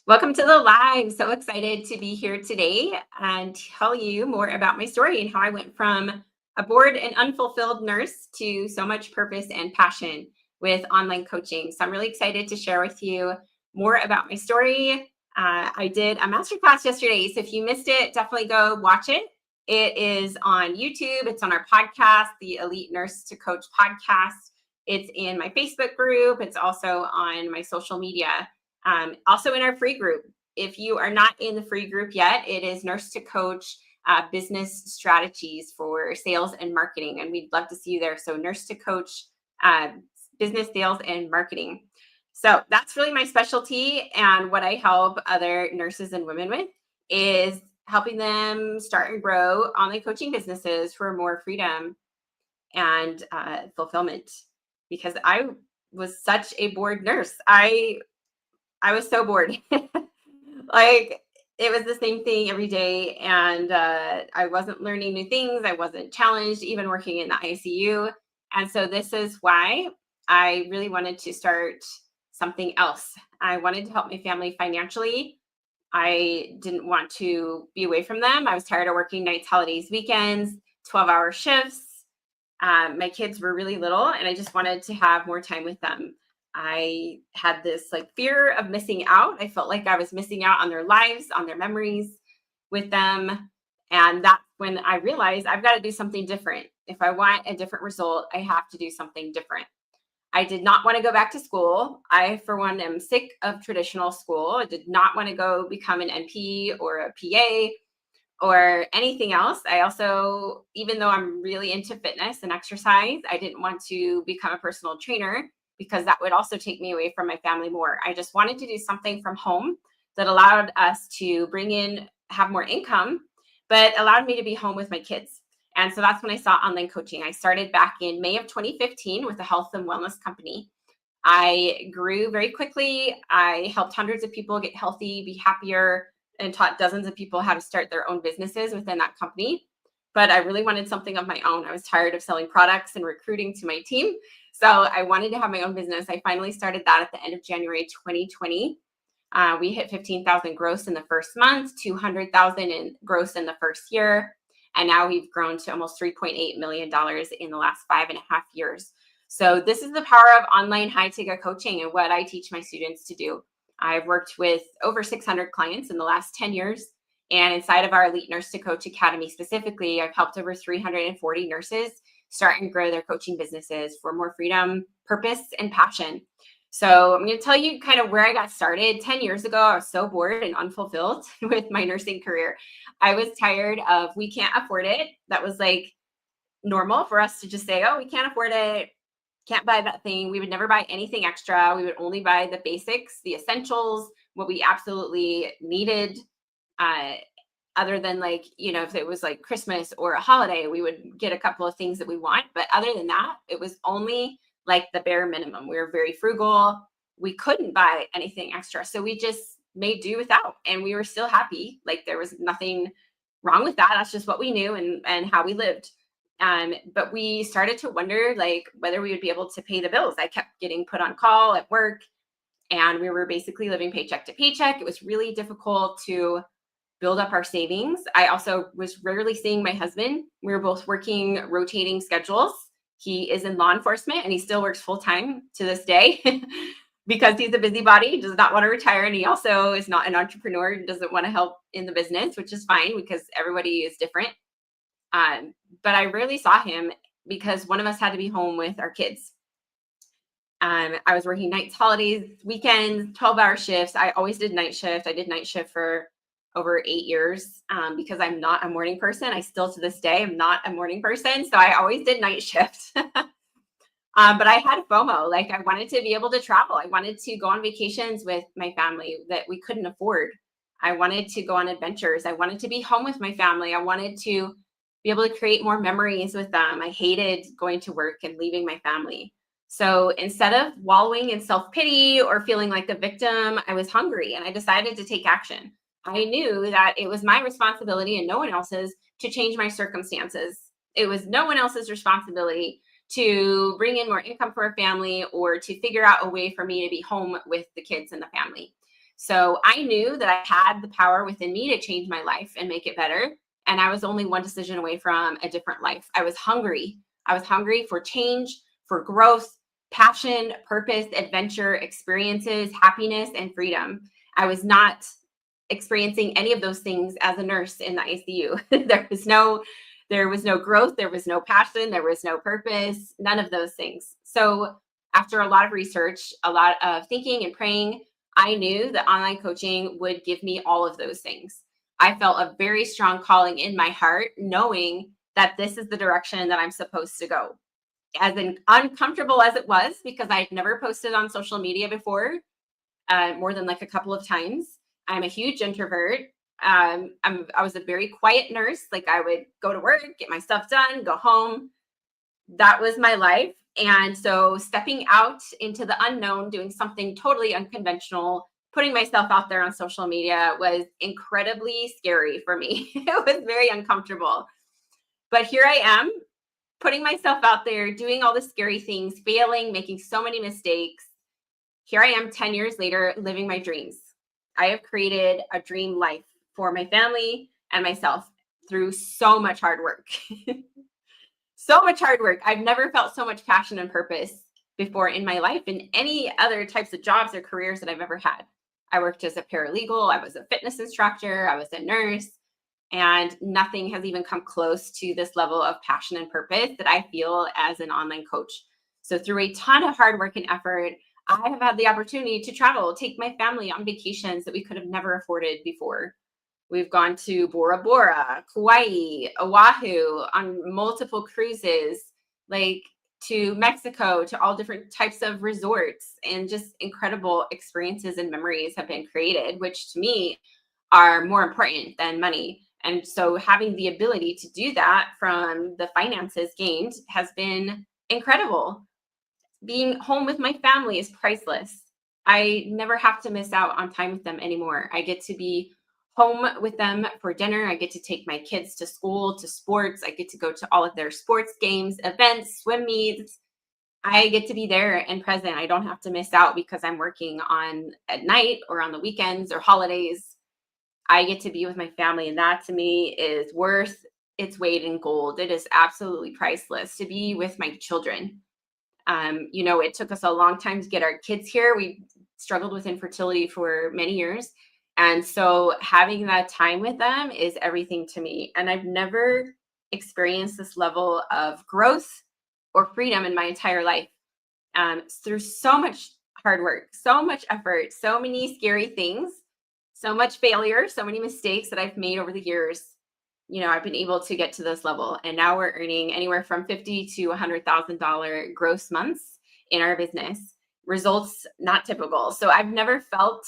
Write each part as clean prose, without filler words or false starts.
Welcome to the live. So excited to be here today and tell you more about my story and how I went from a bored and unfulfilled nurse to so much purpose and passion with online coaching. So I'm really excited to share with you more about my story. I did a masterclass yesterday. So if you missed it, definitely go watch it. It is on YouTube. It's on our podcast, the Elite Nurse to Coach podcast. It's in my Facebook group. It's also on my social media. Also in our free group. If you are not in the free group yet, it is Nurse to Coach business strategies for sales and marketing. And we'd love to see you there. So Nurse to Coach uh, business, sales, and marketing. So that's really my specialty. And what I help other nurses and women with is helping them start and grow online coaching businesses for more freedom and fulfillment. Because I was such a bored nurse. I was so bored. Like it was the same thing every day, and I wasn't learning new things. I wasn't challenged, even working in the ICU. And so this is why I really wanted to start something else. I wanted to help my family financially. I didn't want to be away from them. I was tired of working nights, holidays, weekends, 12-hour shifts. My kids were really little, and I just wanted to have more time with them. I had this like fear of missing out. I felt like I was missing out on their lives, on their memories with them. And that's when I realized I've got to do something different. If I want a different result, I have to do something different. I did not want to go back to school. I, for one, am sick of traditional school. I did not want to go become an NP or a PA or anything else. I also, even though I'm really into fitness and exercise, I didn't want to become a personal trainer because that would also take me away from my family more. I just wanted to do something from home that allowed us to bring in, have more income, but allowed me to be home with my kids. And so that's when I saw online coaching. I started back in May of 2015 with a health and wellness company. I grew very quickly. I helped hundreds of people get healthy, be happier, and taught dozens of people how to start their own businesses within that company. But I really wanted something of my own. I was tired of selling products and recruiting to my team. So I wanted to have my own business. I finally started that at the end of January 2020. We hit 15,000 gross in the first month, 200,000 in gross in the first year. And now we've grown to almost $3.8 million in the last 5.5 years. So this is the power of online high ticket coaching and what I teach my students to do. I've worked with over 600 clients in the last 10 years. And inside of our Elite Nurse to Coach Academy specifically, I've helped over 340 nurses start and grow their coaching businesses for more freedom, purpose, and passion. So I'm going to tell you kind of where I got started. 10 years ago, I was so bored and unfulfilled with my nursing career. I was tired of, we can't afford it. That was like normal for us to just say, oh, we can't afford it. Can't buy that thing. We would never buy anything extra. We would only buy the basics, the essentials, what we absolutely needed. Other than like, if it was like Christmas or a holiday, we would get a couple of things that we want. But other than that, it was only like the bare minimum. We were very frugal. We couldn't buy anything extra. So we just made do without, and we were still happy. Like there was nothing wrong with that. That's just what we knew and how we lived. But we started to wonder like whether we would be able to pay the bills. I kept getting put on call at work, and we were basically living paycheck to paycheck. It was really difficult to build up our savings. I also was rarely seeing my husband. We were both working rotating schedules. He is in law enforcement and he still works full time to this day because he's a busybody. He does not want to retire. And he also is not an entrepreneur. He doesn't want to help in the business, which is fine because everybody is different. But I rarely saw him because one of us had to be home with our kids. I was working nights, holidays, weekends, 12-hour shifts. I always did night shift. I did night shift for over 8 years because I'm not a morning person. I still to this day am not a morning person. So I always did night shift. But I had FOMO. Like I wanted to be able to travel. I wanted to go on vacations with my family that we couldn't afford. I wanted to go on adventures. I wanted to be home with my family. I wanted to be able to create more memories with them. I hated going to work and leaving my family. So instead of wallowing in self-pity or feeling like a victim, I was hungry and I decided to take action. I knew that it was my responsibility and no one else's to change my circumstances. It was no one else's responsibility to bring in more income for a family or to figure out a way for me to be home with the kids and the family. So I knew that I had the power within me to change my life and make it better. And I was only one decision away from a different life. I was hungry. I was hungry for change, for growth, passion, purpose, adventure, experiences, happiness, and freedom. I was not experiencing any of those things as a nurse in the ICU. There was no growth, there was no passion, there was no purpose, none of those things. So after a lot of research, a lot of thinking and praying, I knew that online coaching would give me all of those things. I felt a very strong calling in my heart, knowing that this is the direction that I'm supposed to go. As uncomfortable as it was, because I had never posted on social media before, more than like a couple of times. I'm a huge introvert. I was a very quiet nurse. Like I would go to work, get my stuff done, go home. That was my life. And so stepping out into the unknown, doing something totally unconventional, putting myself out there on social media was incredibly scary for me. It was very uncomfortable. But here I am, putting myself out there, doing all the scary things, failing, making so many mistakes. Here I am 10 years later, living my dreams. I have created a dream life for my family and myself through so much hard work. So much hard work. I've never felt so much passion and purpose before in my life in any other types of jobs or careers that I've ever had. I worked as a paralegal, I was a fitness instructor, I was a nurse, and nothing has even come close to this level of passion and purpose that I feel as an online coach. So through a ton of hard work and effort, I have had the opportunity to travel, take my family on vacations that we could have never afforded before. We've gone to Bora Bora, Kauai, Oahu on multiple cruises, like to Mexico, to all different types of resorts, and just incredible experiences and memories have been created, which to me are more important than money. And so having the ability to do that from the finances gained has been incredible. Being home with my family is priceless. I never have to miss out on time with them anymore. I get to be home with them for dinner. I get to take my kids to school, to sports. I get to go to all of their sports games, events, swim meets. I get to be there and present. I don't have to miss out because I'm working on at night or on the weekends or holidays. I get to be with my family, and that to me is worth its weight in gold. It is absolutely priceless to be with my children. It took us a long time to get our kids here. We struggled with infertility for many years. And so having that time with them is everything to me. And I've never experienced this level of growth or freedom in my entire life. Through so much hard work, so much effort, so many scary things, so much failure, so many mistakes that I've made over the years. I've been able to get to this level, and now we're earning anywhere from $50,000 to $100,000 gross months in our business. Results not typical. So I've never felt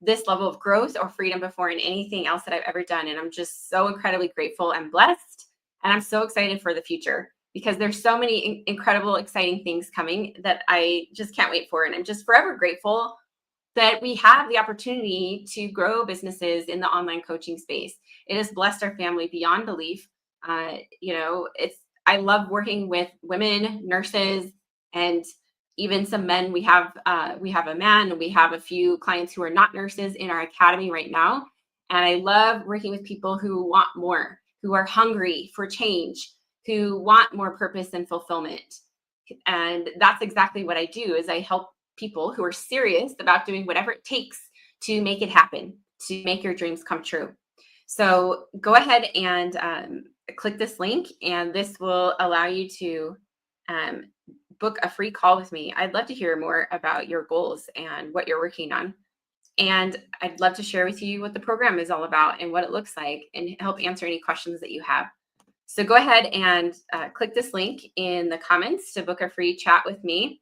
this level of growth or freedom before in anything else that I've ever done, and I'm just so incredibly grateful and blessed, and I'm so excited for the future because there's so many incredible, exciting things coming that I just can't wait for, and I'm just forever grateful that we have the opportunity to grow businesses in the online coaching space. It has blessed our family beyond belief. I love working with women, nurses, and even some men. We have a man, and we have a few clients who are not nurses in our academy right now. And I love working with people who want more, who are hungry for change, who want more purpose and fulfillment. And that's exactly what I do is I help people who are serious about doing whatever it takes to make it happen, to make your dreams come true. So go ahead and click this link, and this will allow you to book a free call with me. I'd love to hear more about your goals and what you're working on. And I'd love to share with you what the program is all about and what it looks like and help answer any questions that you have. So go ahead and click this link in the comments to book a free chat with me.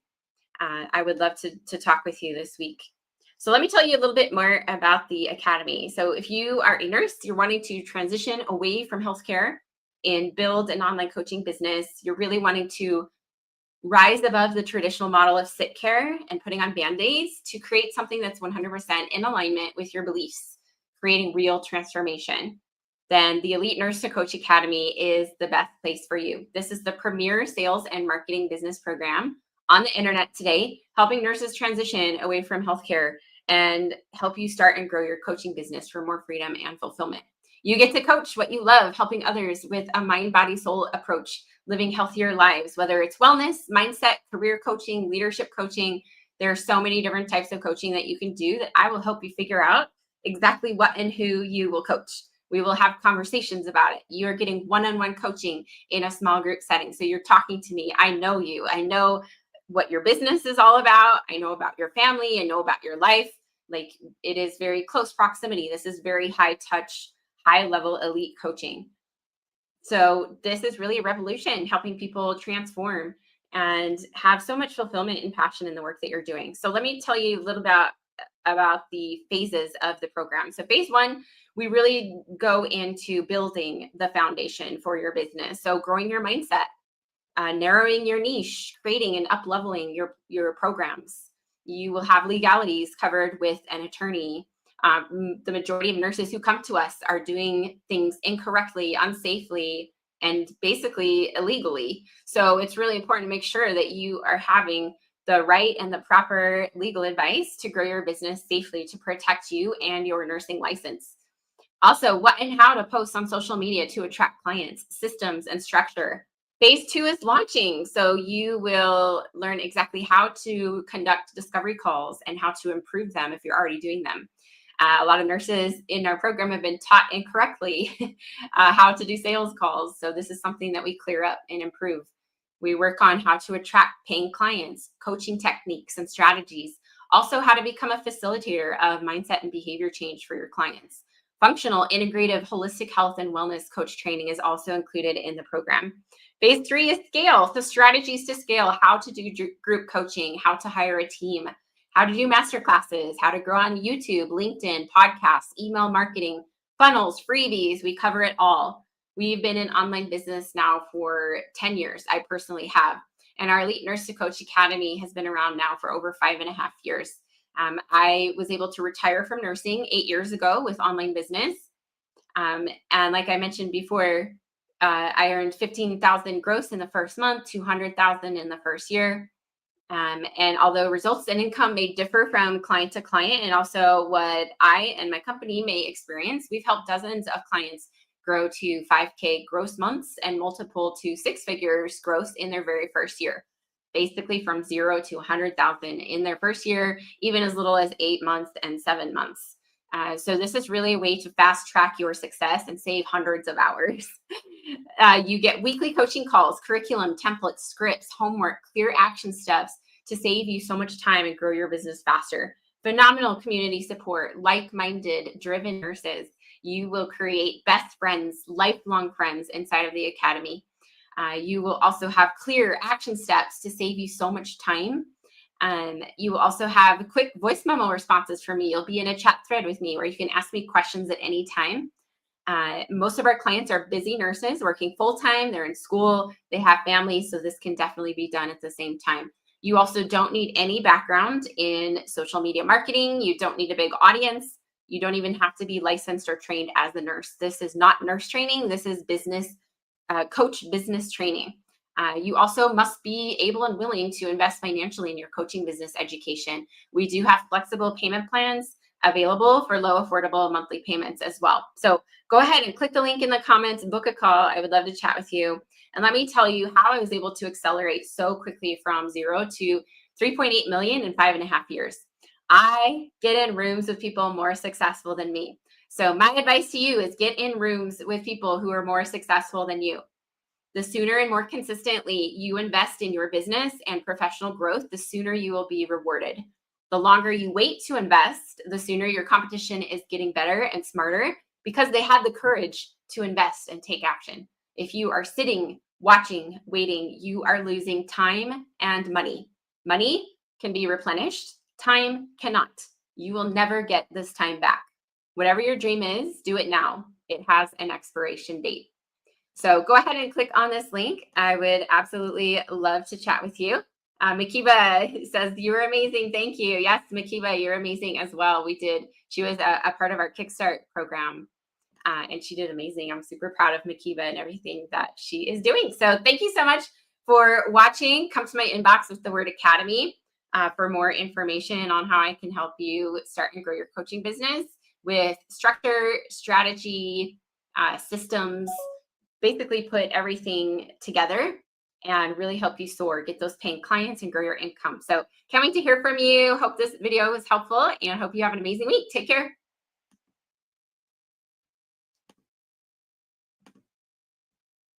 I would love to talk with you this week. So let me tell you a little bit more about the Academy. So if you are a nurse, you're wanting to transition away from healthcare and build an online coaching business, you're really wanting to rise above the traditional model of sick care and putting on Band-Aids to create something that's 100% in alignment with your beliefs, creating real transformation, then the Elite Nurse to Coach Academy is the best place for you. This is the premier sales and marketing business program on the internet today, helping nurses transition away from healthcare and help you start and grow your coaching business for more freedom and fulfillment. You get to coach what you love, helping others with a mind, body, soul approach, living healthier lives, whether it's wellness, mindset, career coaching, leadership coaching. There are so many different types of coaching that you can do that I will help you figure out exactly what and who you will coach. We will have conversations about it. You are getting one-on-one coaching in a small group setting. So you're talking to me. I know you. I know what your business is all about. I know about your family. I know about your life. Like, it is very close proximity. This is very high touch, high level elite coaching. So this is really a revolution, helping people transform and have so much fulfillment and passion in the work that you're doing. So let me tell you a little about the phases of the program. So phase one, we really go into building the foundation for your business. So growing your mindset, narrowing your niche, creating and up leveling your programs. You will have legalities covered with an attorney. The majority of nurses who come to us are doing things incorrectly, unsafely, and basically illegally. So it's really important to make sure that you are having the right and the proper legal advice to grow your business safely, to protect you and your nursing license. Also, what and how to post on social media to attract clients, systems, and structure. Phase two is launching. So you will learn exactly how to conduct discovery calls and how to improve them if you're already doing them. A lot of nurses in our program have been taught incorrectly how to do sales calls. So this is something that we clear up and improve. We work on how to attract paying clients, coaching techniques and strategies, also how to become a facilitator of mindset and behavior change for your clients. Functional, integrative, holistic health and wellness coach training is also included in the program. Phase three is scale. So strategies to scale, how to do group coaching, how to hire a team, how to do master classes, how to grow on YouTube, LinkedIn, podcasts, email marketing, funnels, freebies. We cover it all. We've been in online business now for 10 years. I personally have. And our Elite Nurse to Coach Academy has been around now for over 5.5 years. I was able to retire from nursing 8 years ago with online business. And like I mentioned before, I earned $15,000 gross in the first month, $200,000 in the first year. And although results and income may differ from client to client, and also what I and my company may experience, we've helped dozens of clients grow to 5K gross months and multiple to 6 figures gross in their very first year, basically from 0 to 100,000 in their first year, even as little as 8 months and 7 months. So this is really a way to fast track your success and save hundreds of hours. You get weekly coaching calls, curriculum, templates, scripts, homework, clear action steps to save you so much time and grow your business faster. Phenomenal community support, like-minded, driven nurses. You will create best friends, lifelong friends inside of the academy. You will also have clear action steps to save you so much time. You will also have quick voice memo responses from me. You'll be in a chat thread with me where you can ask me questions at any time. Most of our clients are busy nurses working full-time. They're in school, they have families, so this can definitely be done at the same time. You also don't need any background in social media marketing. You don't need a big audience. You don't even have to be licensed or trained as a nurse. This is not nurse training. This is business coach business training. You also must be able and willing to invest financially in your coaching business education. We do have flexible payment plans available for low affordable monthly payments as well. So go ahead and click the link in the comments, book a call. I would love to chat with you. And let me tell you how I was able to accelerate so quickly from 0 to 3.8 million in 5.5 years. I get in rooms with people more successful than me. So my advice to you is get in rooms with people who are more successful than you. The sooner and more consistently you invest in your business and professional growth, the sooner you will be rewarded. The longer you wait to invest, the sooner your competition is getting better and smarter because they had the courage to invest and take action. If you are sitting, watching, waiting, you are losing time and money. Money can be replenished. Time cannot. You will never get this time back. Whatever your dream is, do it now. It has an expiration date. So go ahead and click on this link. I would absolutely love to chat with you. Makiba says, you're amazing. Thank you. Yes, Makiba, you're amazing as well. She was a part of our Kickstart program and she did amazing. I'm super proud of Makiba and everything that she is doing. So thank you so much for watching. Come to my inbox with the word Academy. for more information on how I can help you start and grow your coaching business with structure, strategy, systems, basically put everything together and really help you soar, get those paying clients, and grow your income. So can't wait to hear from you. Hope this video was helpful and hope you have an amazing week. Take care.